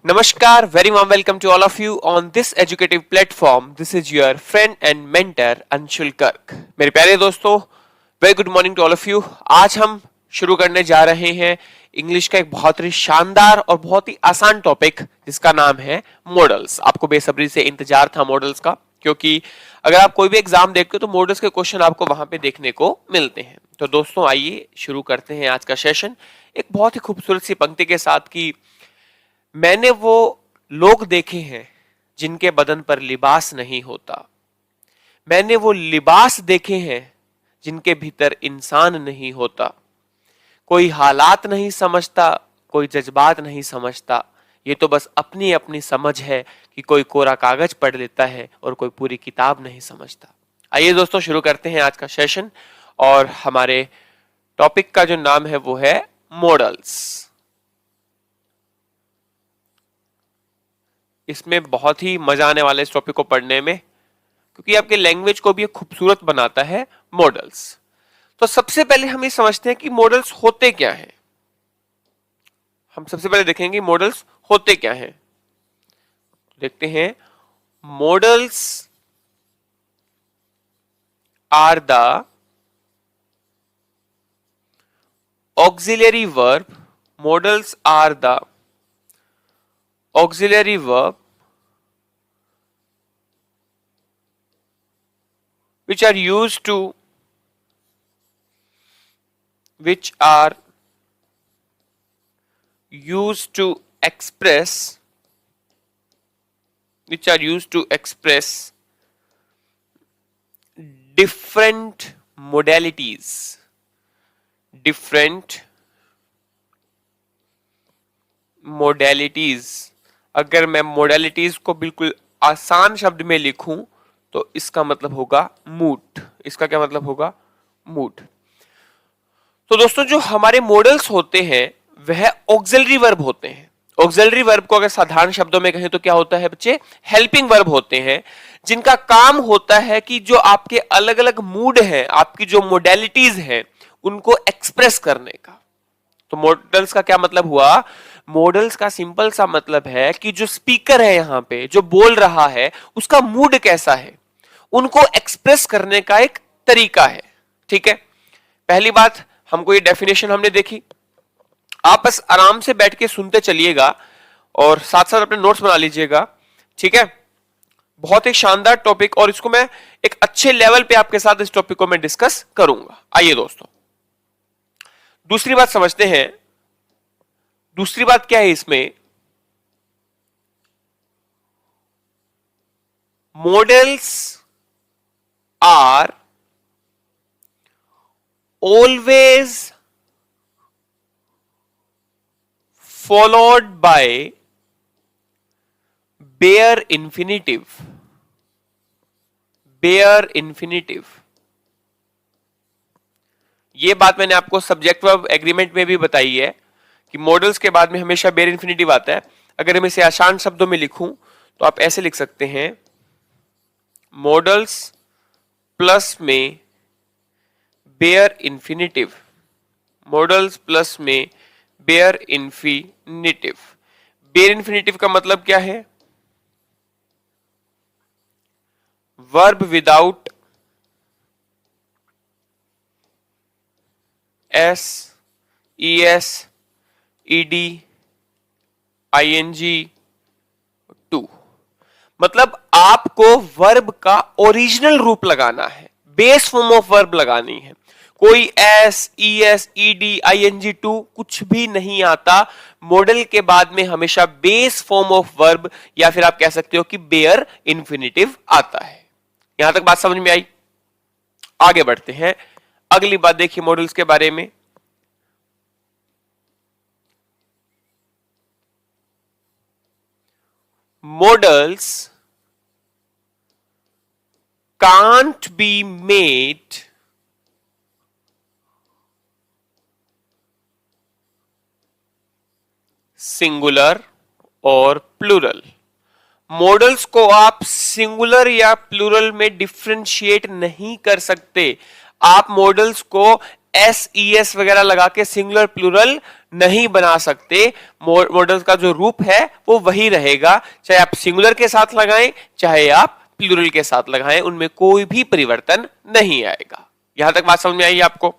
Namaskar, very warm welcome to all of you on this educative platform. This is your friend and mentor Anshul कर्क. मेरे प्यारे दोस्तों, very good morning to all of you. आज हम शुरू करने जा रहे हैं इंग्लिश का एक बहुत ही शानदार और बहुत ही आसान टॉपिक जिसका नाम है मॉडल्स. आपको बेसब्री से इंतजार था मॉडल्स का, क्योंकि अगर आप कोई भी एग्जाम देखते हो तो मॉडल्स के क्वेश्चन आपको वहां पे देखने को मिलते हैं. तो दोस्तों आइए शुरू करते हैं आज का सेशन एक बहुत ही खूबसूरत सी पंक्ति के साथ कि मैंने वो लोग देखे हैं जिनके बदन पर लिबास नहीं होता. मैंने वो लिबास देखे हैं जिनके भीतर इंसान नहीं होता. कोई हालात नहीं समझता, कोई जज्बात नहीं समझता. ये तो बस अपनी अपनी समझ है कि कोई कोरा कागज पढ़ लेता है और कोई पूरी किताब नहीं समझता. आइए दोस्तों शुरू करते हैं आज का सेशन. और हमारे टॉपिक का जो नाम है वो है मॉडल्स. इसमें बहुत ही मजा आने वाला है इस टॉपिक को पढ़ने में, क्योंकि आपके लैंग्वेज को भी खूबसूरत बनाता है मॉडल्स. तो सबसे पहले हम ये समझते हैं कि मॉडल्स होते क्या हैं. हम सबसे पहले देखेंगे मॉडल्स होते क्या हैं. देखते हैं. Modals are the auxiliary verb. Modals are the auxiliary verb which are used to express different modalities. अगर मैं मोडेलिटीज को बिल्कुल आसान शब्द में लिखूं तो इसका मतलब होगा मूड. इसका क्या मतलब होगा? मूड. तो दोस्तों जो हमारे मॉडल्स होते हैं वह ऑक्सिलरी वर्ब होते हैं. ऑक्सिलरी वर्ब को अगर साधारण शब्दों में कहें तो क्या होता है बच्चे? हेल्पिंग वर्ब होते हैं, जिनका काम होता है कि जो आपके अलग अलग मूड हैं, आपकी जो मोडेलिटीज हैं, उनको एक्सप्रेस करने का. तो मॉडल्स का क्या मतलब हुआ? मॉडल्स का सिंपल सा मतलब है कि जो स्पीकर है यहां पे जो बोल रहा है उसका मूड कैसा है, उनको एक्सप्रेस करने का एक तरीका है. ठीक है. पहली बात हमको ये डेफिनेशन हमने देखी. आप बस आराम से बैठ के सुनते चलिएगा और साथ साथ अपने नोट्स बना लीजिएगा. ठीक है. बहुत ही शानदार टॉपिक, और इसको मैं एक अच्छे लेवल पे आपके साथ इस टॉपिक को मैं डिस्कस करूंगा. आइए दोस्तों दूसरी बात समझते हैं. दूसरी बात क्या है इसमें? Modals are always followed by bare infinitive. Bare infinitive. ये बात मैंने आपको सब्जेक्ट वर्ब एग्रीमेंट में भी बताई है कि मॉडल्स के बाद में हमेशा बेयर इंफिनिटिव आता है. अगर हम इसे आसान शब्दों में लिखूं तो आप ऐसे लिख सकते हैं. मॉडल्स प्लस में बेयर इंफिनिटिव. मॉडल्स प्लस में बेयर इंफिनिटिव. बेयर इंफिनिटिव का मतलब क्या है? Verb without S, E S, ED, ING, to. मतलब आपको वर्ब का ओरिजिनल रूप लगाना है, बेस फॉर्म ऑफ वर्ब लगानी है. कोई S, E S, ED, ING, to कुछ भी नहीं आता. मॉडल के बाद में हमेशा बेस फॉर्म ऑफ वर्ब या फिर आप कह सकते हो कि बेयर इंफिनिटिव आता है. यहां तक बात समझ में आई? आगे बढ़ते हैं. अगली बात देखिए मॉडल्स के बारे में. Models can't be made singular और प्लूरल. मॉडल्स को आप सिंगुलर या प्लूरल में डिफरेंशिएट नहीं कर सकते. आप मॉडल्स को एस, ई एस वगैरह लगा के सिंगुलर प्लूरल नहीं बना सकते। मॉडल्स का जो रूप है वो वही रहेगा, चाहे आप सिंगुलर के साथ लगाएं चाहे आप प्लूरल के साथ लगाएं, उनमें कोई भी परिवर्तन नहीं आएगा। यहां तक बात समझ में आई आपको?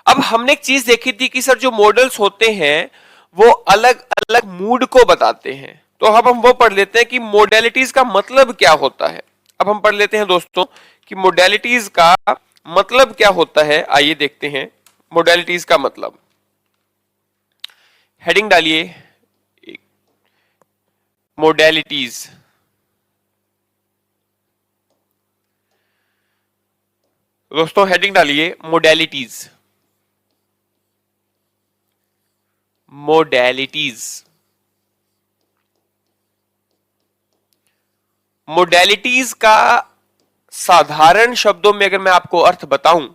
अब हमने एक चीज देखी थी कि सर जो मॉडल्स होते हैं वो अलग अलग मूड को बताते हैं, तो अब हम वो पढ़ लेते हैं कि मोडेलिटीज का मतलब क्या होता है। अब हम पढ़ लेते हैं दोस्तों कि मोडेलिटीज का मतलब क्या होता है। आइए देखते हैं मोडेलिटीज का मतलब। हेडिंग डालिए मोडेलिटीज। दोस्तों हेडिंग डालिए मोडेलिटीज। मोडेलिटीज। मोडेलिटीज का साधारण शब्दों में अगर मैं आपको अर्थ बताऊं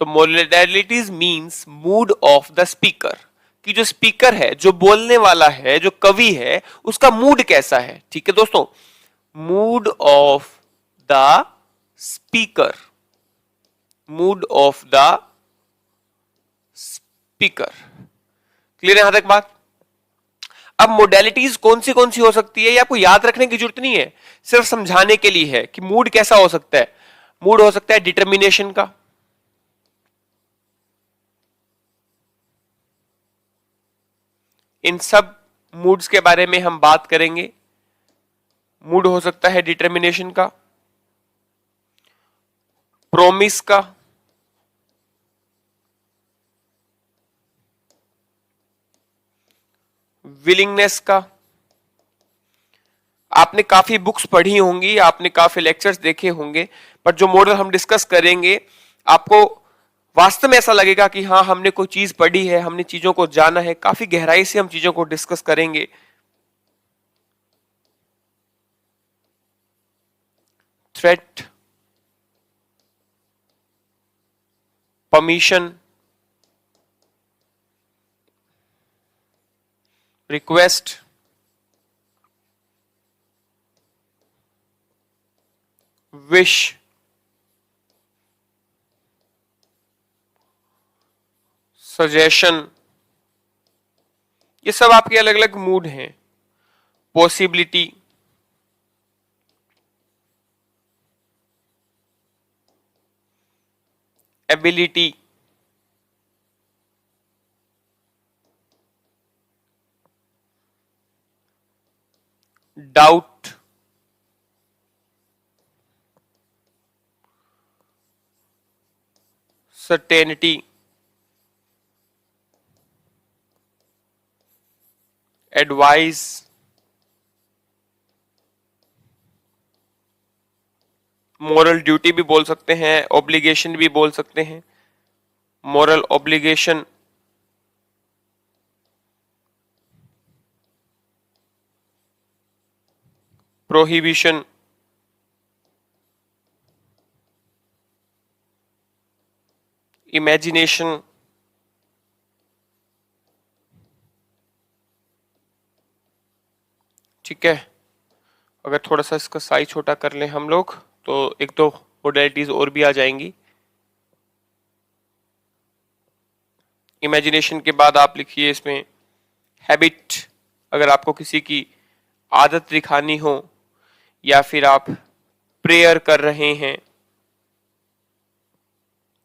तो modalities means mood off the speaker, कि जो स्पीकर है, जो बोलने वाला है, जो कवि है, उसका मूड कैसा है। ठीक है दोस्तों, mood off the speaker, mood off the speaker. Clear है यहां तक बात? अब मोडेलिटीज कौन सी हो सकती है ये आपको याद रखने की जरूरत नहीं है, सिर्फ समझाने के लिए है कि मूड कैसा हो सकता है। मूड हो सकता है डिटर्मिनेशन का, इन सब मूड्स के बारे में हम बात करेंगे। मूड हो सकता है डिटर्मिनेशन का, प्रोमिस का, विलिंगनेस का। आपने काफी बुक्स पढ़ी होंगी, आपने काफी लेक्चर्स देखे होंगे, पर जो मॉडल हम डिस्कस करेंगे आपको वास्तव में ऐसा लगेगा कि हाँ हमने कोई चीज पढ़ी है, हमने चीजों को जाना है, काफी गहराई से हम चीजों को डिस्कस करेंगे। Threat, permission, request, wish, suggestion, ये सब आपके अलग अलग मूड हैं। Possibility, ability, doubt, certainty, advice, moral duty भी बोल सकते हैं, ऑब्लिगेशन भी बोल सकते हैं। मोरल ऑब्लिगेशन, प्रोहिबिशन, इमेजिनेशन, ठीक है। अगर थोड़ा सा इसका साइज छोटा कर लें हम लोग तो एक दो मोडेलिटीज और भी आ जाएंगी। इमेजिनेशन के बाद आप लिखिए इसमें हैबिट, अगर आपको किसी की आदत दिखानी हो या फिर आप प्रेयर कर रहे हैं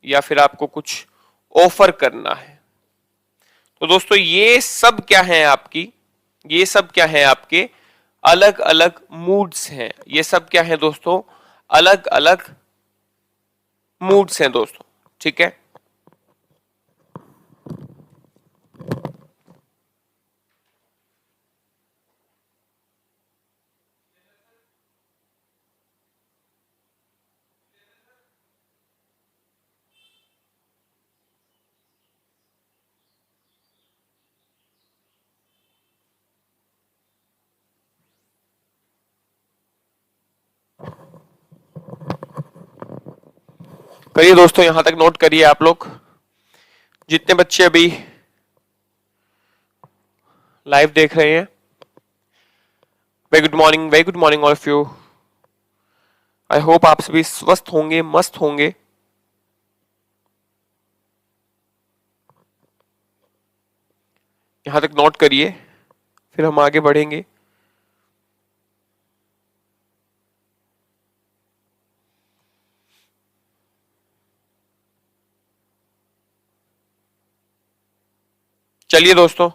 या फिर आपको कुछ ऑफर करना है। तो दोस्तों ये सब क्या है आपकी, ये सब क्या है आपके अलग अलग मूड्स हैं। ये सब क्या है दोस्तों, अलग अलग मूड्स हैं दोस्तों, ठीक है। करिए दोस्तों, यहां तक नोट करिए आप लोग, जितने बच्चे अभी लाइव देख रहे हैं। Very good morning all of you. I hope आप सभी स्वस्थ होंगे, मस्त होंगे। यहां तक नोट करिए, फिर हम आगे बढ़ेंगे। चलिए दोस्तों,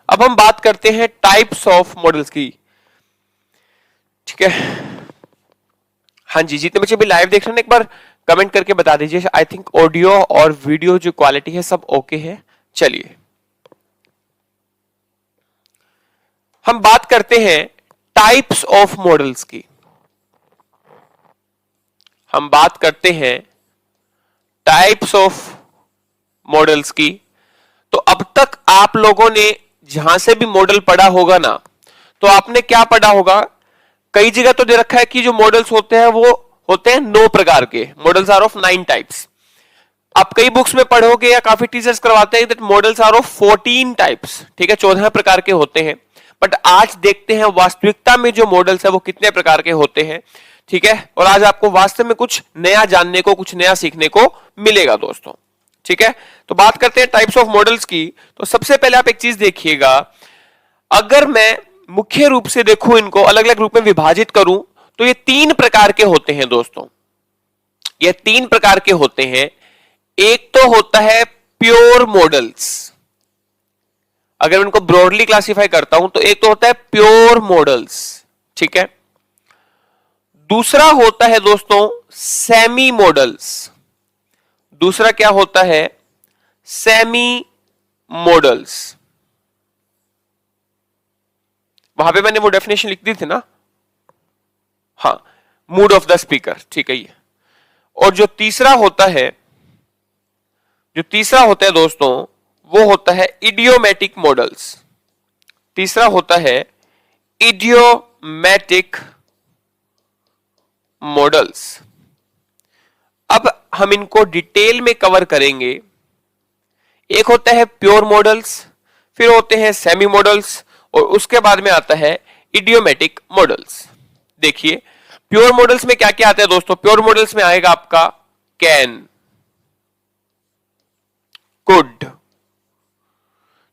अब हम बात करते हैं टाइप्स ऑफ मॉडल्स की। ठीक है, हाँ जी, जितने बच्चे भी लाइव देख रहे हैं एक बार कमेंट करके बता दीजिए। आई थिंक ऑडियो और वीडियो जो क्वालिटी है सब ओके है। चलिए हम बात करते हैं टाइप्स ऑफ मॉडल्स की। हम बात करते हैं टाइप्स ऑफ मॉडल्स की। तो अब तक आप लोगों ने जहां से भी मॉडल पढ़ा होगा ना, तो आपने क्या पढ़ा होगा, कई जगह तो दे रखा है कि जो मॉडल्स होते हैं वो होते हैं 9 प्रकार के, मॉडल्स आर ऑफ 9 टाइप्स। आप कई बुक्स में पढ़ोगे या काफी टीचर्स करवाते हैं that modals are of 14 types. ठीक है, 14 प्रकार के होते हैं। बट आज देखते हैं वास्तविकता में जो मॉडल्स है वो कितने प्रकार के होते हैं। ठीक है, और आज आपको वास्तव में कुछ नया जानने को, कुछ नया सीखने को मिलेगा दोस्तों। ठीक है, तो बात करते हैं टाइप्स ऑफ मॉडल्स की। तो सबसे पहले आप एक चीज देखिएगा, अगर मैं मुख्य रूप से देखूं, इनको अलग अलग रूप में विभाजित करूं, तो ये 3 प्रकार के होते हैं दोस्तों। ये 3 प्रकार के होते हैं। एक तो होता है प्योर मॉडल्स। अगर मैं इनको ब्रॉडली क्लासिफाई करता हूं तो एक तो होता है प्योर मॉडल्स। ठीक है, दूसरा होता है दोस्तों सेमी मॉडल्स। दूसरा क्या होता है, सेमी मॉडल्स। वहां पे मैंने वो डेफिनेशन लिख दी थी ना, हाँ, मूड ऑफ द स्पीकर। ठीक है, ये। और जो तीसरा होता है, जो तीसरा होता है दोस्तों, वो होता है इडियोमेटिक मॉडल्स। तीसरा होता है इडियोमेटिक मॉडल्स। अब हम इनको डिटेल में कवर करेंगे। एक होता है प्योर मॉडल्स, फिर होते हैं सेमी मॉडल्स, और उसके बाद में आता है इडियोमेटिक मॉडल्स। देखिए प्योर मॉडल्स में क्या क्या आता है दोस्तों। प्योर मॉडल्स में आएगा आपका कैन, कुड,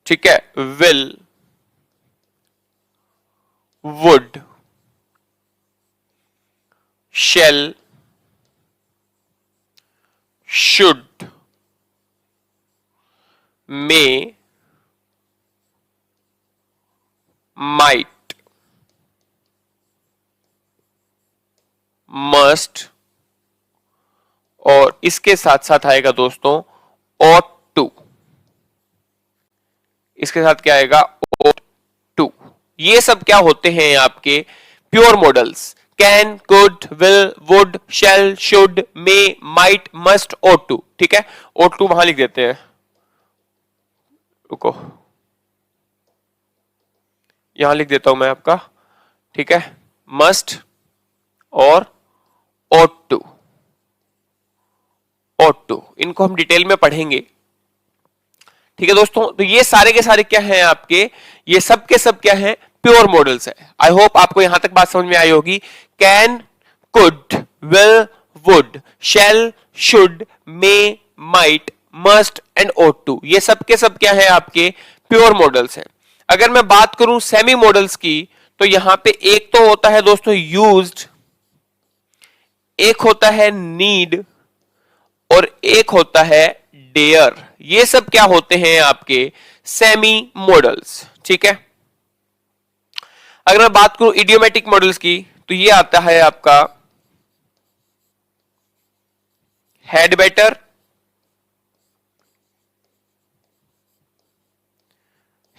ठीक है, will, would, shall, should, may, might, must, और इसके साथ साथ आएगा दोस्तों ought to। इसके साथ क्या आएगा, ought to। ये सब क्या होते हैं आपके pure modals. Can, could, will, would, shall, should, may, might, must, ought to। ठीक है, ought to वहां लिख देते हैं, रुको, यहां लिख देता हूं मैं आपका। ठीक है, मस्ट और ought to। ought to इनको हम डिटेल में पढ़ेंगे। ठीक है दोस्तों, तो ये सारे के सारे क्या हैं आपके, ये सब के सब क्या हैं, प्योर मॉडल्स है। आई होप आपको यहां तक बात समझ में आई होगी। Can, could, will, would, shall, should, may, might, must and ought to, ये सब के सब क्या है आपके प्योर मॉडल्स हैं। अगर मैं बात करूं सेमी मॉडल्स की, तो यहां पे एक तो होता है दोस्तों यूज्ड, एक होता है नीड, और एक होता है डेयर। ये सब क्या होते हैं आपके सेमी मॉडल्स। ठीक है, अगर मैं बात करूं इडियोमेटिक मॉडल्स की, तो ये आता है आपका हैड बेटर,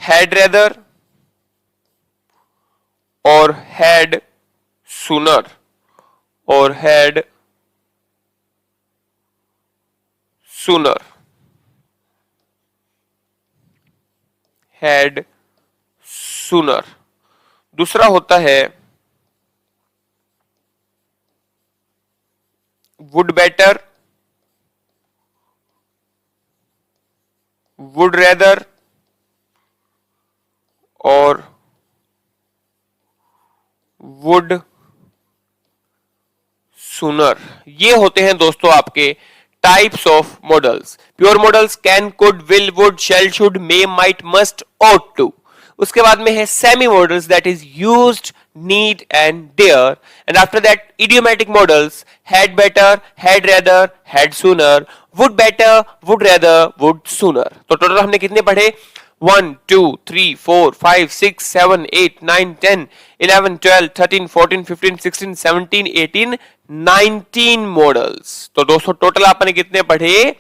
हैड रेदर, और हैड सूनर, और हैड सूनर, हैड सूनर। दूसरा होता है वुड बेटर, वुड रेदर और वुड सूनर, ये होते हैं दोस्तों आपके types of modals. Pure modals can, could, will, would, shall, should, may, might, must, ought to। उसके बाद में है semi modals, that is used, need and dare. And after that idiomatic modals, had better, had rather, had sooner, would better, would rather, would sooner. तो total हमने कितने पढ़े? 1 2 3 4 5 6 7 8 9 10 11 12 13 14 15 16 17 18 19 models. तो दोस्तों टोटल आपने कितने पढ़े?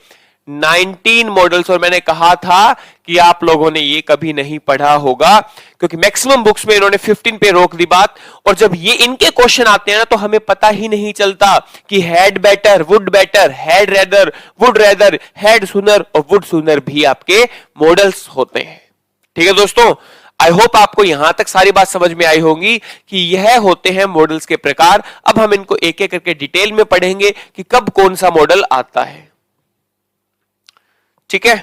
19 मॉडल्स। और मैंने कहा था कि आप लोगों ने ये कभी नहीं पढ़ा होगा, क्योंकि मैक्सिमम बुक्स में इन्होंने 15 पे रोक दी बात। और जब ये इनके क्वेश्चन आते हैं ना, तो हमें पता ही नहीं चलता कि had better, would better, had rather, would rather, had sooner और वुड सूनर भी आपके मॉडल्स होते हैं। ठीक है दोस्तों, आई होप आपको यहां तक सारी बात समझ में आई होगी कि यह होते हैं मॉडल्स के प्रकार। अब हम इनको एक एक करके डिटेल में पढ़ेंगे कि कब कौन सा मॉडल आता है। ठीक है,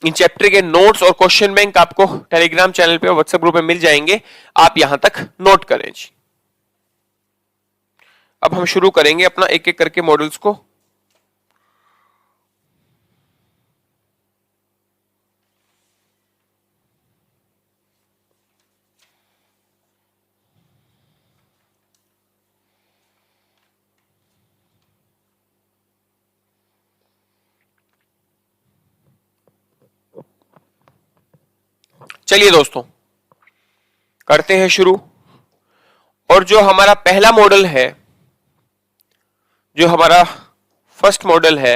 इन चैप्टर के नोट्स और क्वेश्चन बैंक आपको टेलीग्राम चैनल पे और व्हाट्सएप ग्रुप में मिल जाएंगे, आप यहां तक नोट करें जी। अब हम शुरू करेंगे अपना एक एक करके मॉडल्स को। चलिए दोस्तों करते हैं शुरू। और जो हमारा पहला मॉडल है, जो हमारा फर्स्ट मॉडल है,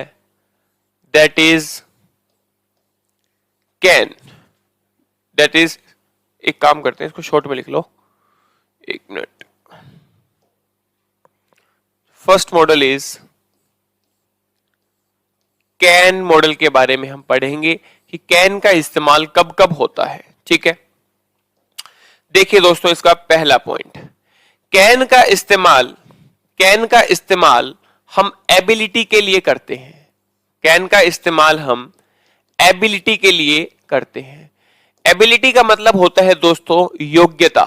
that is can. That is, एक काम करते हैं, इसको शॉर्ट में लिख लो, एक minute. First model is can. Model के बारे में हम पढ़ेंगे कि कैन का इस्तेमाल कब कब होता है। ठीक है, देखिए दोस्तों इसका पहला पॉइंट, कैन का इस्तेमाल हम एबिलिटी के लिए करते हैं। कैन का इस्तेमाल हम एबिलिटी के लिए करते हैं। एबिलिटी का मतलब होता है दोस्तों योग्यता।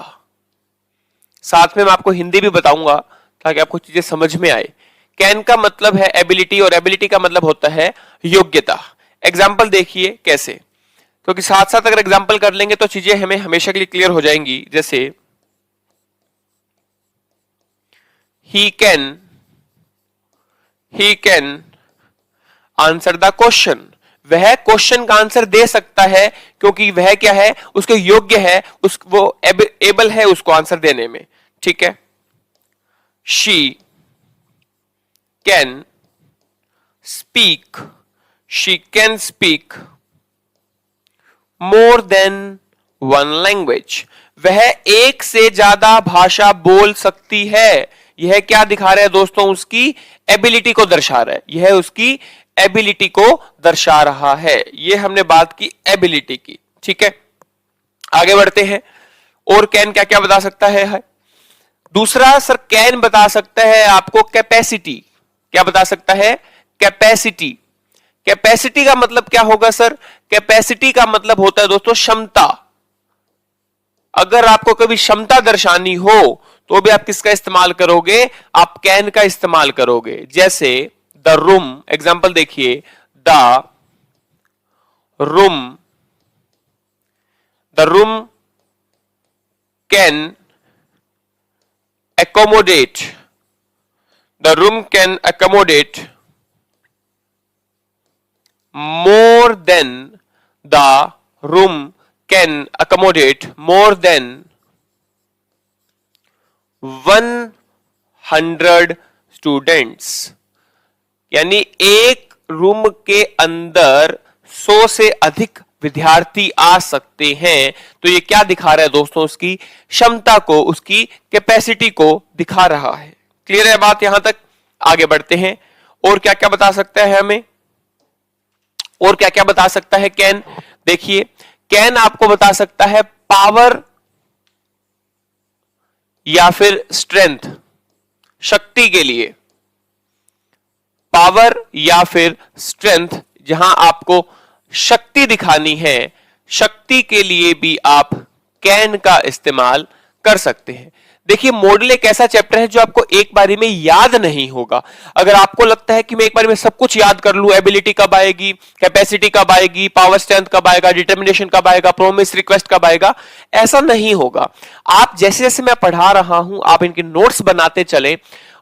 साथ में मैं आपको हिंदी भी बताऊंगा ताकि आपको चीजें समझ में आए। कैन का मतलब है एबिलिटी और एबिलिटी का मतलब होता है योग्यता। एग्जाम्पल देखिए कैसे, क्योंकि साथ साथ अगर एग्जाम्पल कर लेंगे तो चीजें हमें हमेशा के लिए क्लियर हो जाएंगी। जैसे he can answer the question. वह क्वेश्चन का आंसर दे सकता है, क्योंकि वह क्या है, उसके योग्य है, वो एबल है उसको आंसर देने में। ठीक है, she can speak more than one language. वह एक से ज्यादा भाषा बोल सकती है। यह क्या दिखा रहा है दोस्तों, उसकी एबिलिटी को दर्शा रहा है। यह उसकी एबिलिटी को दर्शा रहा है। यह हमने बात की एबिलिटी की। ठीक है, आगे बढ़ते हैं। और कैन क्या क्या बता सकता है? दूसरा सर, कैन बता सकता है आपको कैपेसिटी। क्या बता सकता है? कैपेसिटी। कैपेसिटी का मतलब क्या होगा सर? कैपेसिटी का मतलब होता है दोस्तों क्षमता। अगर आपको कभी क्षमता दर्शानी हो तो भी आप किसका इस्तेमाल करोगे? आप कैन का इस्तेमाल करोगे। जैसे द रूम, एग्जाम्पल देखिए, the room can accommodate, the room can accommodate more than, the room can accommodate more than 100 students। यानी एक रूम के अंदर 100 से अधिक विद्यार्थी आ सकते हैं। तो ये क्या दिखा रहा है दोस्तों? उसकी क्षमता को, उसकी कैपेसिटी को दिखा रहा है। क्लियर है बात यहां तक? आगे बढ़ते हैं। और क्या क्या बता सकता है हमें? और क्या क्या बता सकता है कैन? देखिए, कैन आपको बता सकता है पावर या फिर स्ट्रेंथ, शक्ति के लिए, पावर या फिर स्ट्रेंथ, जहां आपको शक्ति दिखानी है, शक्ति के लिए भी आप कैन का इस्तेमाल कर सकते हैं। देखिए मॉडल एक ऐसा चैप्टर है जो आपको एक बारी में याद नहीं होगा। अगर आपको लगता है कि मैं एक बारी में सब कुछ याद कर लूं, एबिलिटी कब आएगी, कैपेसिटी कब आएगी, पावर स्ट्रेंथ कब आएगा, डिटर्मिनेशन कब आएगा, प्रोमिस रिक्वेस्ट कब आएगा, ऐसा नहीं होगा। आप जैसे जैसे मैं पढ़ा रहा हूं आप इनके नोट्स बनाते चले,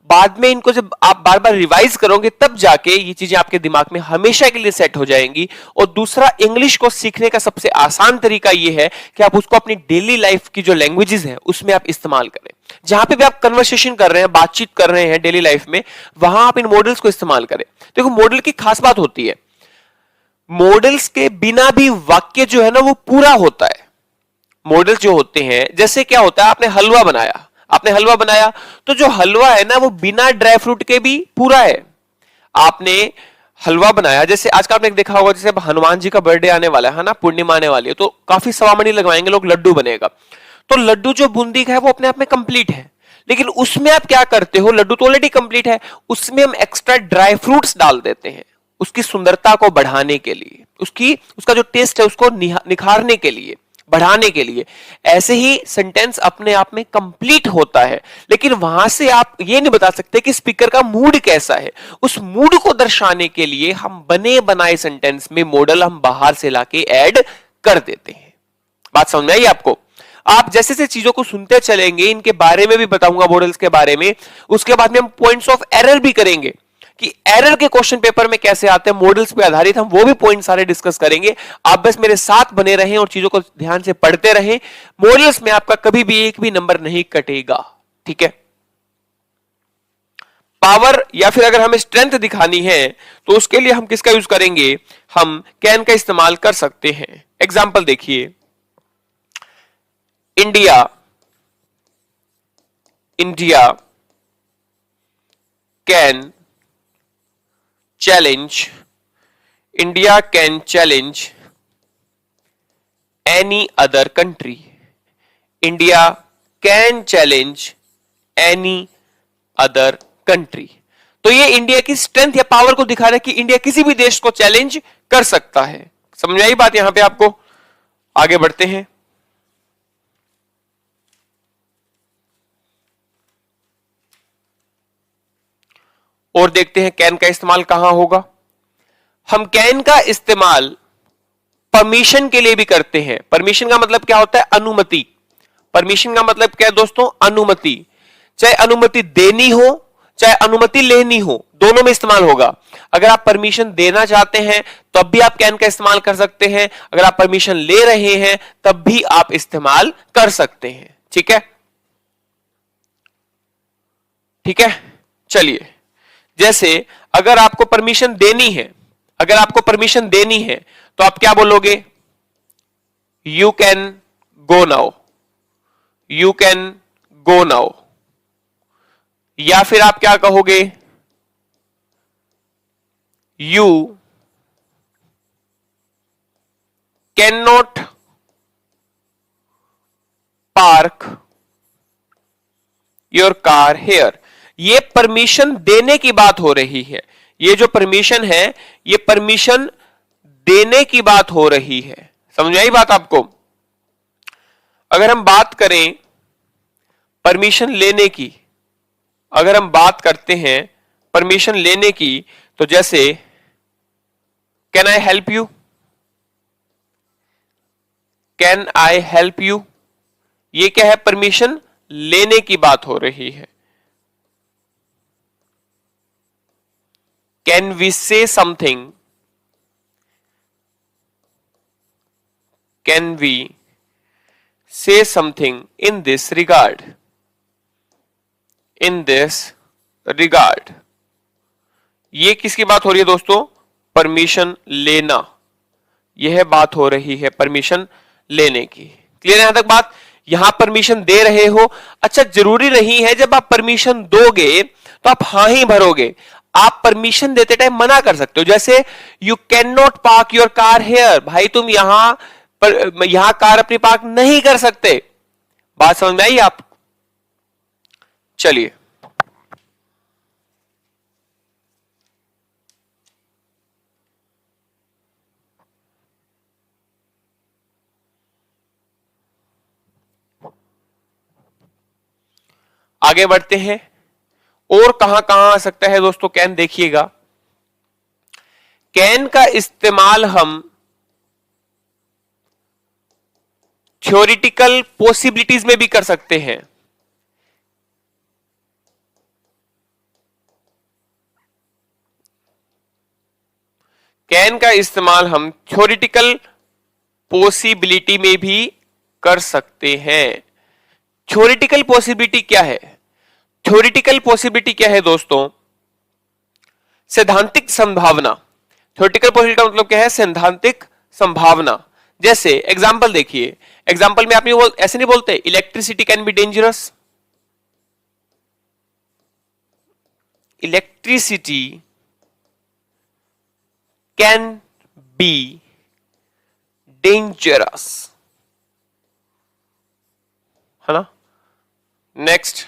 बाद में इनको जब आप बार बार रिवाइज करोगे तब जाके ये चीजें आपके दिमाग में हमेशा के लिए सेट हो जाएंगी। और दूसरा, इंग्लिश को सीखने का सबसे आसान तरीका ये है कि आप उसको अपनी डेली लाइफ की जो लैंग्वेजेस हैं उसमें आप इस्तेमाल करें। जहां पे भी आप कन्वर्सेशन कर रहे हैं, बातचीत कर रहे हैं डेली लाइफ में, वहां आप इन मॉडल्स को इस्तेमाल करें। देखो मॉडल की खास बात होती है, मॉडल्स के बिना भी वाक्य जो है ना वो पूरा होता है। मॉडल्स जो होते हैं, जैसे क्या होता है, आपने हलवा बनाया, तो जो हलवा है ना वो बिना ड्राई फ्रूट के भी पूरा है। आपने हलवा बनाया, जैसे आजकल आपने देखा होगा, जैसे हनुमान जी का बर्थडे आने वाला है ना, पूर्णिमा आने वाली है, तो काफी सवामनी लगवाएंगे लोग, लड्डू बनेगा। तो लड्डू जो बूंदी का है वो अपने आप में कंप्लीट है, लेकिन उसमें आप क्या करते हो, लड्डू तो ऑलरेडी कंप्लीट है, उसमें हम एक्स्ट्रा ड्राई फ्रूट्स डाल देते हैं उसकी सुंदरता को बढ़ाने के लिए, उसका जो टेस्ट है उसको निखारने के लिए, बढ़ाने के लिए। ऐसे ही सेंटेंस अपने आप में कंप्लीट होता है, लेकिन वहां से आप ये नहीं बता सकते कि स्पीकर का मूड कैसा है। उस मूड को दर्शाने के लिए हम बने बनाए सेंटेंस में मॉडल हम बाहर से लाके ऐड कर देते हैं। बात समझ में आई आपको? आप जैसे जैसे चीजों को सुनते चलेंगे, इनके बारे में भी बताऊंगा, मॉडल्स के बारे में, उसके बाद में हम पॉइंट्स ऑफ एरर भी करेंगे कि एरर के क्वेश्चन पेपर में कैसे आते हैं, मॉडल्स पे आधारित हम वो भी पॉइंट सारे डिस्कस करेंगे। आप बस मेरे साथ बने रहें और चीजों को ध्यान से पढ़ते रहें। मॉडल्स में आपका कभी भी एक भी नंबर नहीं कटेगा, ठीक है। पावर या फिर अगर हमें स्ट्रेंथ दिखानी है तो उसके लिए हम किसका यूज करेंगे, हम कैन का इस्तेमाल कर सकते हैं। एग्जाम्पल देखिए, India can challenge, India can challenge any other country. India can challenge any other country. तो ये इंडिया की स्ट्रेंथ या पावर को दिखा रहा है कि इंडिया किसी भी देश को चैलेंज कर सकता है। समझ आई बात यहां पे आपको? आगे बढ़ते हैं। और देखते हैं कैन का इस्तेमाल कहां होगा। हम कैन का इस्तेमाल परमिशन के लिए भी करते हैं। परमिशन का मतलब क्या होता है? अनुमति। परमिशन का मतलब क्या है दोस्तों? अनुमति। चाहे अनुमति देनी हो चाहे अनुमति लेनी हो, दोनों में इस्तेमाल होगा। अगर आप परमिशन देना चाहते हैं तब भी आप कैन का इस्तेमाल कर सकते हैं, अगर आप परमिशन ले रहे हैं तब भी आप इस्तेमाल कर सकते हैं। ठीक है, ठीक है। चलिए, जैसे अगर आपको परमिशन देनी है, तो आप क्या बोलोगे? You can go now, you can go now. या फिर आप क्या कहोगे? You can not park your car here. ये परमिशन देने की बात हो रही है। ये जो परमिशन है ये परमिशन देने की बात हो रही है। समझ आई बात आपको? अगर हम बात करें परमिशन लेने की, अगर हम बात करते हैं परमिशन लेने की, तो जैसे can I help you, can I help you, ये क्या है? परमिशन लेने की बात हो रही है। Can we say something, can we say something in this regard, in this regard. ये किसकी बात हो रही है दोस्तों? परमिशन लेना। यह बात हो रही है परमिशन लेने की। क्लियर है यहां तक बात? यहां परमिशन दे रहे हो। अच्छा, जरूरी नहीं है जब आप परमिशन दोगे तो आप हां ही भरोगे। आप परमिशन देते टाइम मना कर सकते हो। जैसे you can not park your car here, भाई तुम यहां कार अपनी पार्क नहीं कर सकते। बात समझ में आई आप? चलिए आगे बढ़ते हैं। और कहां कहां आ सकता है दोस्तों कैन, देखिएगा। कैन का इस्तेमाल हम थ्योरिटिकल पॉसिबिलिटीज में भी कर सकते हैं। कैन का इस्तेमाल हम थ्योरिटिकल पॉसिबिलिटी में भी कर सकते हैं। थ्योरिटिकल पॉसिबिलिटी क्या है? थ्योरिटिकल पॉसिबिलिटी क्या है दोस्तों? सैद्धांतिक संभावना। थ्योरिटिकल पॉसिबिलिटी का मतलब क्या है? सैद्धांतिक संभावना। जैसे एग्जांपल देखिए, एग्जांपल में आप ऐसे नहीं बोलते electricity can be dangerous. Electricity can be dangerous, है ना? Next,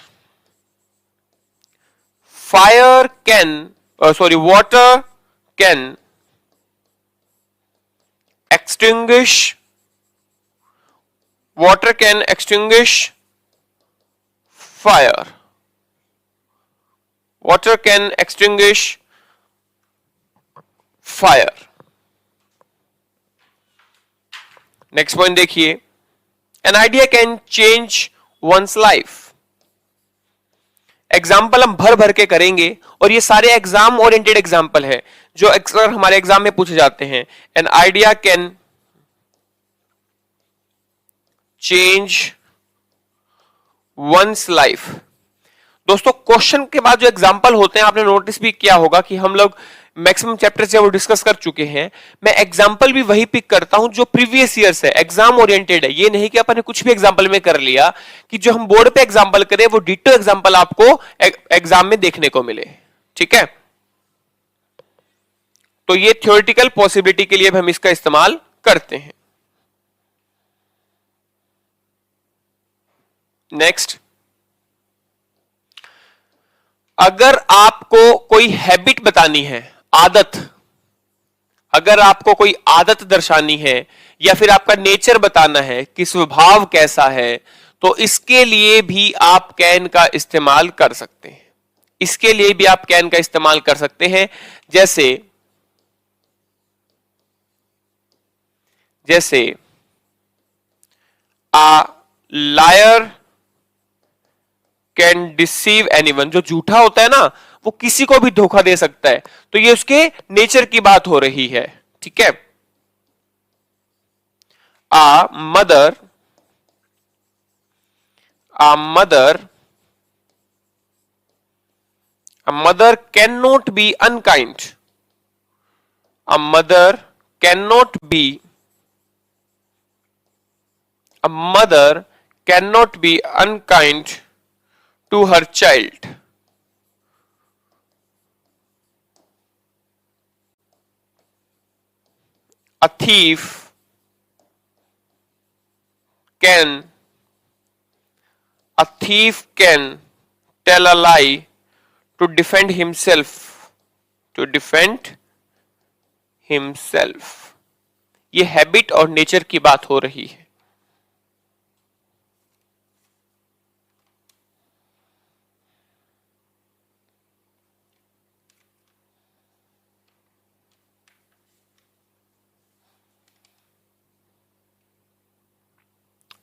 fire can water can extinguish fire. Water can extinguish fire. Next point देखिए, an idea can change one's life. Example हम भर भर के करेंगे और ये सारे एग्जाम ओरिएंटेड एग्जाम्पल है जो अक्सर हमारे एग्जाम में पूछे जाते हैं। N idea can change one's life. दोस्तों क्वेश्चन के बाद जो एग्जाम्पल होते हैं, आपने नोटिस भी किया होगा कि हम लोग मैक्सिमम चैप्टर से वो डिस्कस कर चुके हैं। मैं एग्जाम्पल भी वही पिक करता हूं जो प्रीवियस ईयर है, एग्जाम ओरिएंटेड है। ये नहीं कि अपन ने कुछ भी एग्जाम्पल में कर लिया, कि जो हम बोर्ड पे एग्जाम्पल करें वो डिटो एग्जाम्पल आपको एग्जाम में देखने को मिले। ठीक है, तो ये थ्योरेटिकल पॉसिबिलिटी के लिए हम इसका इस्तेमाल करते हैं। नेक्स्ट, अगर आपको कोई हैबिट बतानी है, आदत, अगर आपको कोई आदत दर्शानी है या फिर आपका नेचर बताना है कि स्वभाव कैसा है, तो इसके लिए भी आप कैन का इस्तेमाल कर सकते हैं। इसके लिए भी आप कैन का इस्तेमाल कर सकते हैं। जैसे आ लायर कैन डिसीव एनीवन। जो झूठा होता है ना, वो किसी को भी धोखा दे सकता है, तो ये उसके नेचर की बात हो रही है। ठीक है, a mother can not be unkind. A mother cannot be unkind to her child. A thief can tell a lie to defend himself. ये हैबिट और नेचर की बात हो रही है।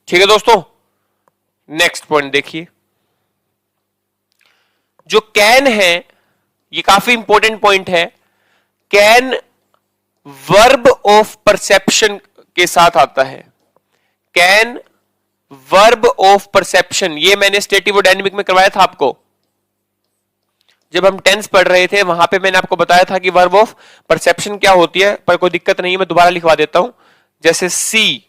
ठीक है दोस्तों, नेक्स्ट पॉइंट देखिए। जो कैन है, ये काफी इंपॉर्टेंट पॉइंट है। कैन वर्ब ऑफ परसेप्शन के साथ आता है। कैन वर्ब ऑफ परसेप्शन, ये मैंने स्टेटिव डायनेमिक में करवाया था आपको, जब हम टेंस पढ़ रहे थे वहां पे मैंने आपको बताया था कि वर्ब ऑफ परसेप्शन क्या होती है, पर कोई दिक्कत नहीं है, मैं दोबारा लिखवा देता हूं। जैसे सी,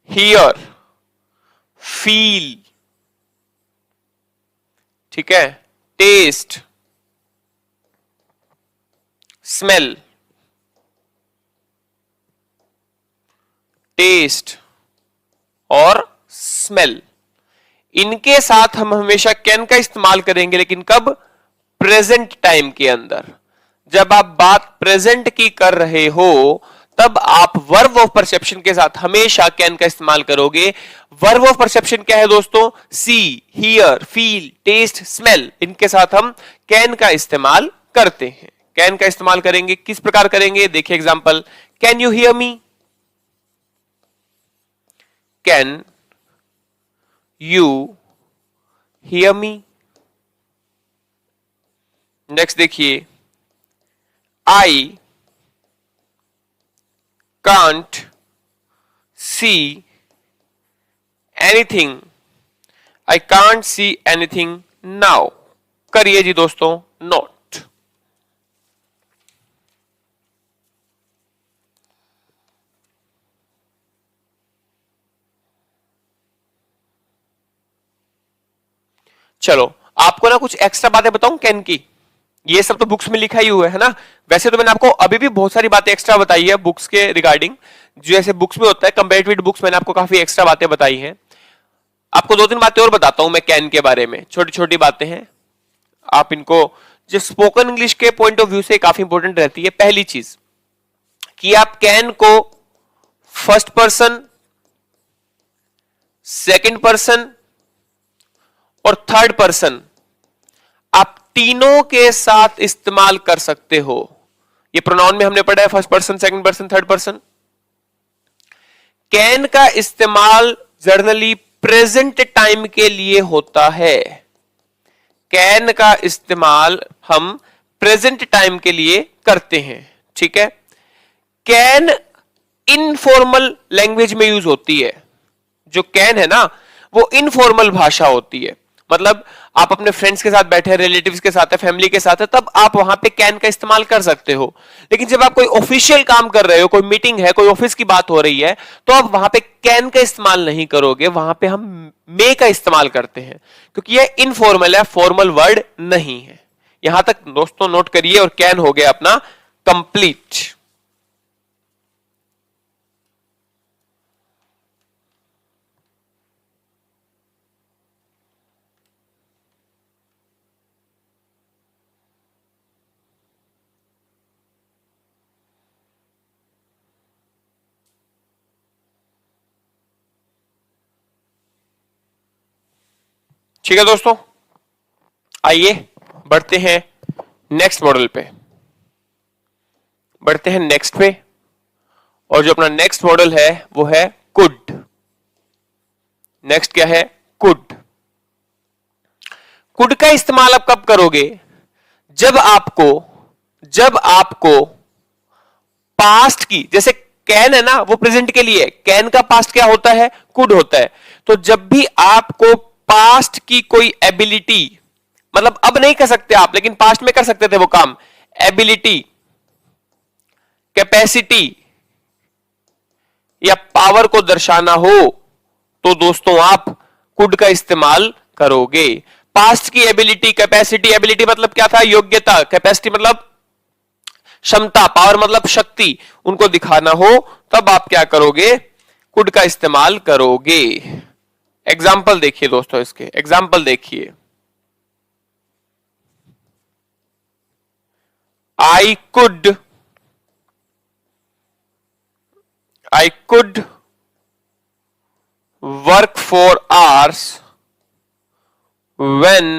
हियर, फील, ठीक है, टेस्ट, स्मेल, टेस्ट और स्मेल, इनके साथ हम हमेशा कैन का इस्तेमाल करेंगे, लेकिन कब? प्रेजेंट टाइम के अंदर। जब आप बात प्रेजेंट की कर रहे हो तब आप वर्ब ऑफ परसेप्शन के साथ हमेशा कैन का इस्तेमाल करोगे। वर्ब ऑफ परसेप्शन क्या है दोस्तों? सी, हियर, फील, टेस्ट, स्मेल, इनके साथ हम कैन का इस्तेमाल करते हैं। कैन का इस्तेमाल करेंगे, किस प्रकार करेंगे? देखिए example, can you hear me? Can you hear me? Next देखिए, I can't see anything, I can't see anything now. करिए जी दोस्तों नोट। चलो आपको ना कुछ एक्स्ट्रा बातें बताऊं कैन की। ये सब तो बुक्स में लिखा ही हुआ है ना। वैसे तो मैंने आपको अभी भी बहुत सारी बातें एक्स्ट्रा बताई है बुक्स के रिगार्डिंग, जैसे बुक्स में होता है कंपैरेटिव बुक्स, मैंने आपको काफी एक्स्ट्रा बातें बताई हैं। आपको दो तीन बातें और बताता हूं मैं कैन के बारे में, छोटी छोटी बातें हैं। आप इनको जो स्पोकन इंग्लिश के पॉइंट ऑफ व्यू से काफी इंपॉर्टेंट रहती है। पहली चीज कि आप कैन को फर्स्ट पर्सन, सेकंड पर्सन और थर्ड पर्सन, आप तीनों के साथ इस्तेमाल कर सकते हो। ये प्रोनाउन में हमने पढ़ा है first person, second person, third person. Can का इस्तेमाल जनरली प्रेजेंट टाइम के लिए होता है। कैन का इस्तेमाल हम प्रेजेंट टाइम के लिए करते हैं, ठीक है। कैन इनफॉर्मल लैंग्वेज में यूज होती है। जो कैन है ना वो इनफॉर्मल भाषा होती है, मतलब आप अपने फ्रेंड्स के साथ बैठे, रिलेटिव्स के साथ है, फैमिली के साथ है, तब आप वहां पे कैन का इस्तेमाल कर सकते हो। लेकिन जब आप कोई ऑफिशियल काम कर रहे हो, कोई मीटिंग है, कोई ऑफिस की बात हो रही है, तो आप वहां पे कैन का इस्तेमाल नहीं करोगे, वहां पे हम मे का इस्तेमाल करते हैं, क्योंकि ये इनफॉर्मल है, फॉर्मल वर्ड नहीं है। यहां तक दोस्तों नोट करिए और कैन हो गया अपना कंप्लीट। ठीक है दोस्तों, आइए बढ़ते हैं नेक्स्ट मॉडल पे, बढ़ते हैं नेक्स्ट पे। और जो अपना नेक्स्ट मॉडल है वो है कुड। नेक्स्ट क्या है? कुड। कुड का इस्तेमाल आप कब करोगे? जब आपको पास्ट की, जैसे कैन है ना वो प्रेजेंट के लिए, कैन का पास्ट क्या होता है? कुड होता है। तो जब भी आपको पास्ट की कोई एबिलिटी, मतलब अब नहीं कर सकते आप लेकिन पास्ट में कर सकते थे वो काम, एबिलिटी, कैपेसिटी या पावर को दर्शाना हो, तो दोस्तों आप कुड का इस्तेमाल करोगे। पास्ट की एबिलिटी, कैपेसिटी, एबिलिटी मतलब क्या था? योग्यता, कैपेसिटी मतलब क्षमता, पावर मतलब शक्ति, उनको दिखाना हो तब आप क्या करोगे? कुड का इस्तेमाल करोगे। एग्जाम्पल देखिए दोस्तों, इसके एग्जाम्पल देखिए। I could work for hours when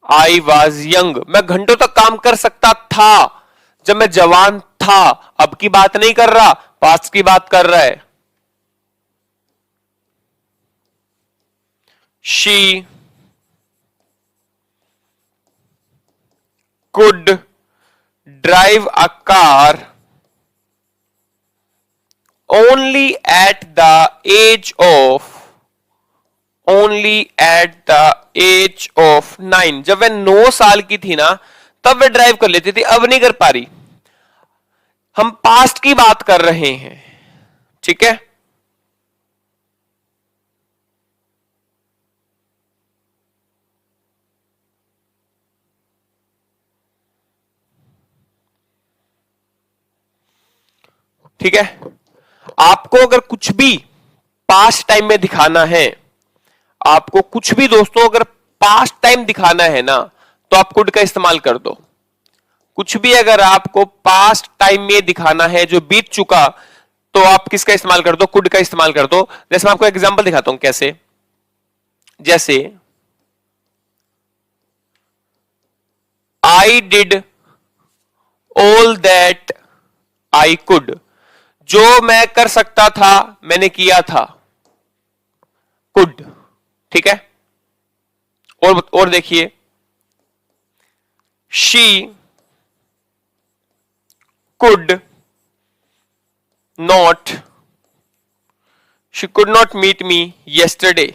I was young. मैं घंटों तक काम कर सकता था जब मैं जवान था। अब की बात नहीं कर रहा, पास्ट की बात कर रहा है। She could drive a car only at the age of 9। जब वह 9 साल की थी ना तब वह ड्राइव कर लेती थी, अब नहीं कर पा रही। हम पास्ट की बात कर रहे हैं, ठीक है। ठीक है, आपको अगर कुछ भी पास्ट टाइम में दिखाना है, आपको कुछ भी दोस्तों अगर पास्ट टाइम दिखाना है ना, तो आप कुड का इस्तेमाल कर दो। कुछ भी अगर आपको पास्ट टाइम में दिखाना है जो बीत चुका, तो आप किसका इस्तेमाल कर दो? कुड का इस्तेमाल कर दो। जैसे मैं आपको एग्जांपल दिखाता हूं कैसे। जैसे I did all that I could, जो मैं कर सकता था मैंने किया था, कुड। ठीक है। और देखिए, she could not, she could not meet me yesterday.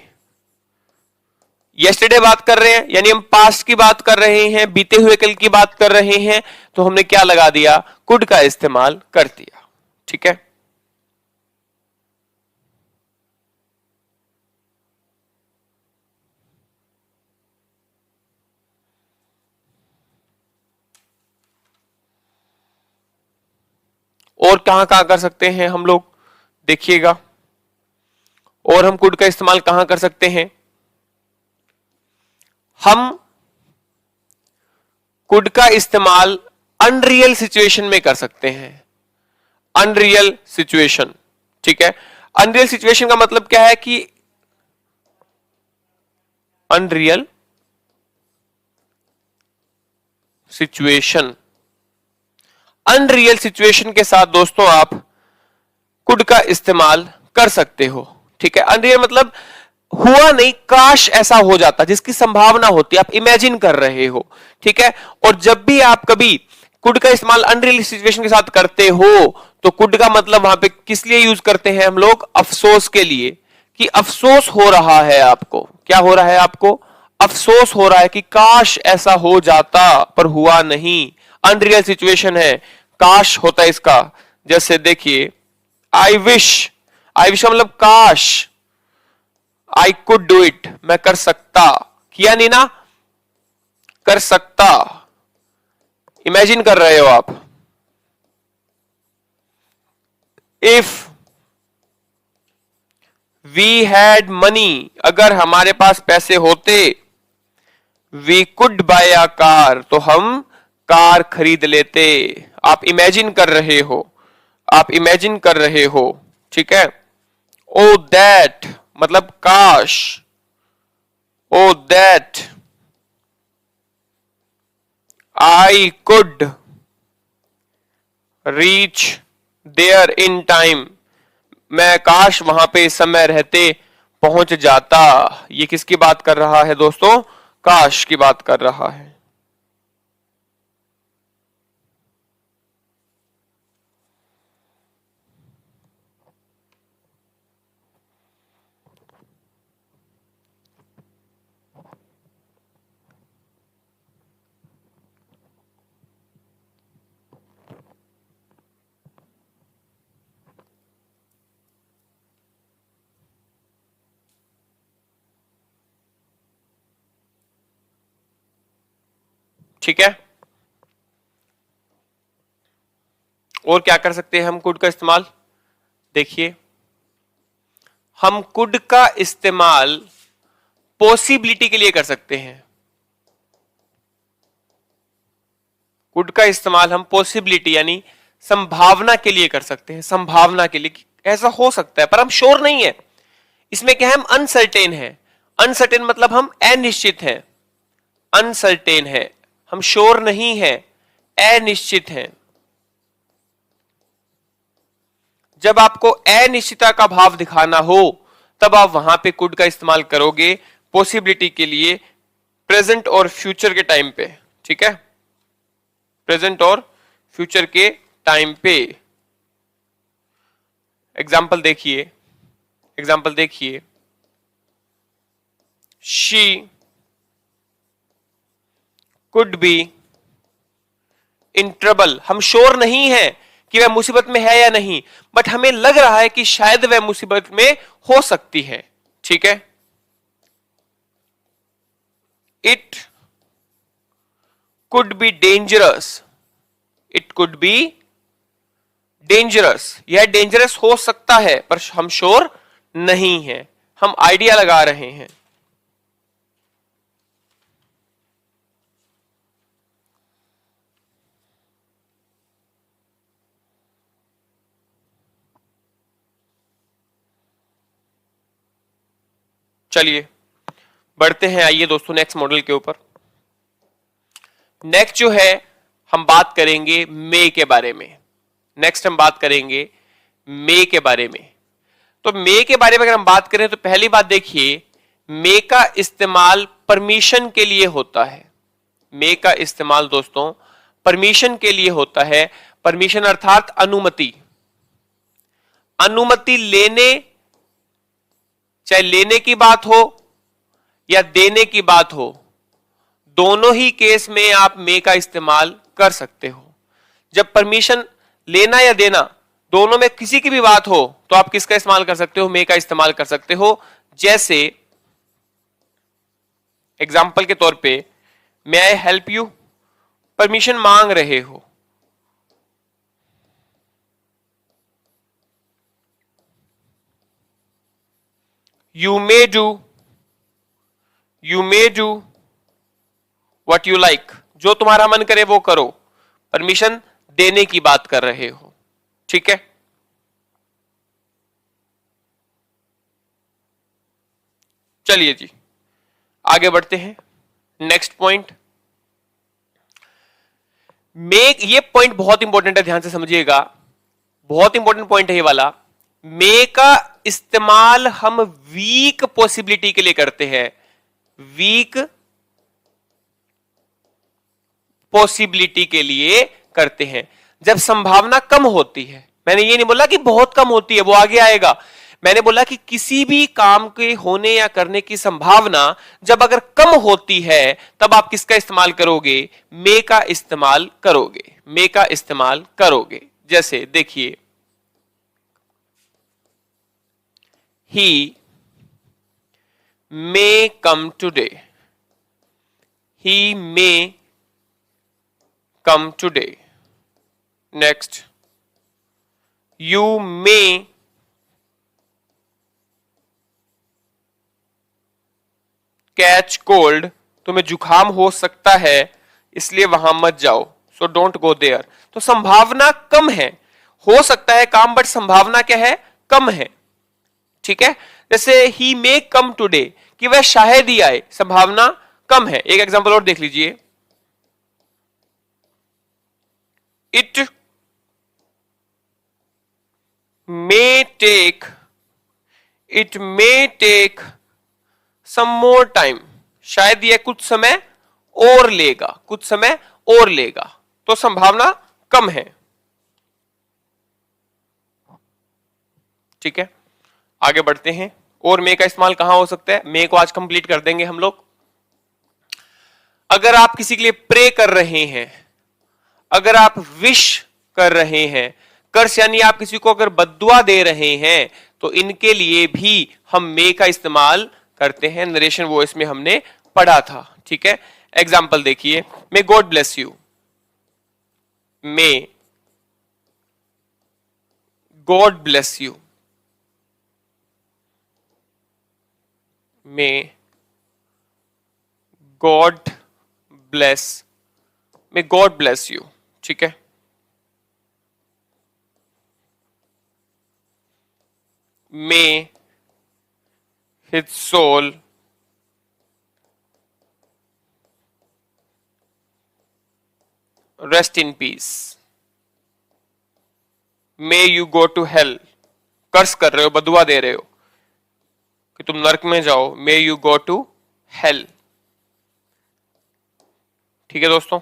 Yesterday बात कर रहे हैं, यानी हम पास्ट की बात कर रहे हैं, बीते हुए कल की बात कर रहे हैं, तो हमने क्या लगा दिया? कुड का इस्तेमाल कर दिया। ठीक है। और कहां कहां कर सकते हैं हम लोग, देखिएगा। और हम कुड का इस्तेमाल कहां कर सकते हैं? हम कुड का इस्तेमाल अनरियल सिचुएशन में कर सकते हैं। अनरियल सिचुएशन, ठीक है। अनरियल सिचुएशन का मतलब क्या है कि अनरियल सिचुएशन, अनरियल सिचुएशन के साथ दोस्तों आप कुड का इस्तेमाल कर सकते हो। ठीक है। अनरियल मतलब हुआ नहीं, काश ऐसा हो जाता, जिसकी संभावना होती है, आप इमेजिन कर रहे हो। ठीक है। और जब भी आप कभी कुड का इस्तेमाल अनरियल सिचुएशन के साथ करते हो, तो कुड का मतलब वहां पे किस लिए यूज करते हैं हम लोग? अफसोस के लिए, कि अफसोस हो रहा है आपको। क्या हो रहा है आपको? अफसोस हो रहा है कि काश ऐसा हो जाता, पर हुआ नहीं। अनरियल सिचुएशन है, काश होता इसका। जैसे देखिए, आई विश, आई विश मतलब काश, आई कुड डू इट, मैं कर सकता, किया नहीं ना, कर सकता, इमेजिन कर रहे हो आप। इफ वी हैड मनी, अगर हमारे पास पैसे होते, we could buy a car, तो हम कार खरीद लेते। आप इमेजिन कर रहे हो, आप इमेजिन कर रहे हो। ठीक है। ओ दैट मतलब काश, O that I could reach there in time, मैं काश वहां पे इस समय रहते पहुंच जाता। ये किसकी बात कर रहा है दोस्तों? काश की बात कर रहा है। ठीक है। और क्या कर सकते हैं हम कुड का इस्तेमाल? देखिए, हम कुड का इस्तेमाल पॉसिबिलिटी के लिए कर सकते हैं। कुड का इस्तेमाल हम पॉसिबिलिटी यानी संभावना के लिए कर सकते हैं। संभावना के लिए कि ऐसा हो सकता है, पर हम श्योर नहीं है। इसमें क्या है? हम अनसर्टेन है। अनसर्टेन मतलब हम अनिश्चित हैं। अनसर्टेन है, हम श्योर नहीं है, अनिश्चित हैं। जब आपको अनिश्चितता का भाव दिखाना हो, तब आप वहां पे कुड का इस्तेमाल करोगे पॉसिबिलिटी के लिए, प्रेजेंट और फ्यूचर के टाइम पे। ठीक है। प्रेजेंट और फ्यूचर के टाइम पे। एग्जाम्पल देखिए, एग्जाम्पल देखिए, she could be in trouble, हम श्योर नहीं है कि वह मुसीबत में है या नहीं, बट हमें लग रहा है कि शायद वह मुसीबत में हो सकती है। ठीक है। It could be dangerous, it could be dangerous, यह डेंजरस हो सकता है, पर हम श्योर नहीं है, हम आइडिया लगा रहे हैं। चलिए बढ़ते हैं, आइए दोस्तों नेक्स्ट मॉडल के ऊपर। नेक्स्ट जो है हम बात करेंगे मे के बारे में। नेक्स्ट हम बात करेंगे मे के बारे में। तो मे के बारे में अगर हम बात करें तो पहली बात देखिए, मे का इस्तेमाल परमिशन के लिए होता है। मे का इस्तेमाल दोस्तों परमिशन के लिए होता है। परमिशन अर्थात अनुमति। अनुमति लेने, चाहे लेने की बात हो या देने की बात हो, दोनों ही केस में आप मे का इस्तेमाल कर सकते हो। जब परमिशन लेना या देना दोनों में किसी की भी बात हो तो आप किसका इस्तेमाल कर सकते हो? मे का इस्तेमाल कर सकते हो। जैसे एग्जाम्पल के तौर पे, मे आई हेल्प यू, परमिशन मांग रहे हो। You may do what you like, जो तुम्हारा मन करे वो करो। परमिशन देने की बात कर रहे हो, ठीक है। चलिए जी आगे बढ़ते हैं। नेक्स्ट पॉइंट, मेक, ये पॉइंट बहुत इंपॉर्टेंट है, ध्यान से समझिएगा, बहुत इंपॉर्टेंट पॉइंट है ये वाला। मे का इस्तेमाल हम वीक पॉसिबिलिटी के लिए करते हैं। वीक पॉसिबिलिटी के लिए करते हैं, जब संभावना कम होती है। मैंने ये नहीं बोला कि बहुत कम होती है, वो आगे आएगा। मैंने बोला कि किसी भी काम के होने या करने की संभावना जब अगर कम होती है तब आप किसका इस्तेमाल करोगे? मे का इस्तेमाल करोगे। मे का इस्तेमाल करोगे। जैसे देखिए, ही मे कम today, he may come today. Next, you may catch cold, तुम्हें जुकाम हो सकता है इसलिए वहां मत जाओ, so don't go there। तो संभावना कम है, हो सकता है काम बट संभावना क्या है? कम है, ठीक है। जैसे he may come today, कि वह शायद ही आए, संभावना कम है। एक एग्जांपल और देख लीजिए, It may take some more time, शायद यह कुछ समय और लेगा, कुछ समय और लेगा। तो संभावना कम है, ठीक है। आगे बढ़ते हैं। और मे का इस्तेमाल कहां हो सकता है? मे को आज कंप्लीट कर देंगे हम लोग। अगर आप किसी के लिए प्रे कर रहे हैं, अगर आप विश कर रहे हैं, कर्स यानी आप किसी को अगर बद्दुआ दे रहे हैं, तो इनके लिए भी हम मे का इस्तेमाल करते हैं। नरेशन वॉइस में हमने पढ़ा था, ठीक है। एग्जाम्पल देखिए, may God bless you, may God bless you, may God bless, may God bless you, ठीक है। May his soul rest in peace, may you go to hell, curse कर रहे हो, बदुआ दे रहे हो कि तुम नरक में जाओ, may you go to hell, ठीक है दोस्तों।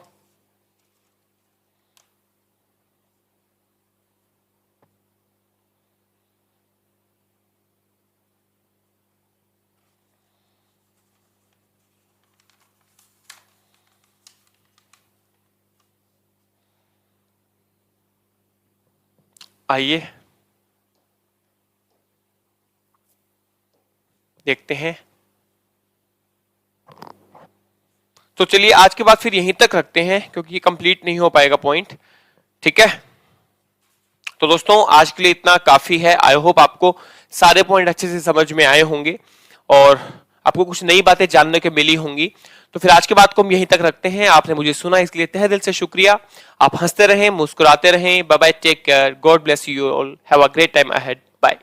आइए देखते हैं। तो चलिए आज के बाद फिर यहीं तक रखते हैं, क्योंकि ये कंप्लीट नहीं हो पाएगा पॉइंट, ठीक है। तो दोस्तों आज के लिए इतना काफी है। आई होप आपको सारे पॉइंट अच्छे से समझ में आए होंगे और आपको कुछ नई बातें जानने को मिली होंगी। तो फिर आज के बात को हम यहीं तक रखते हैं। आपने मुझे सुना इसके लिए तहे दिल से शुक्रिया। आप हंसते रहें, मुस्कुराते रहें। Bye bye, take care, God bless you all, have a great time ahead, bye.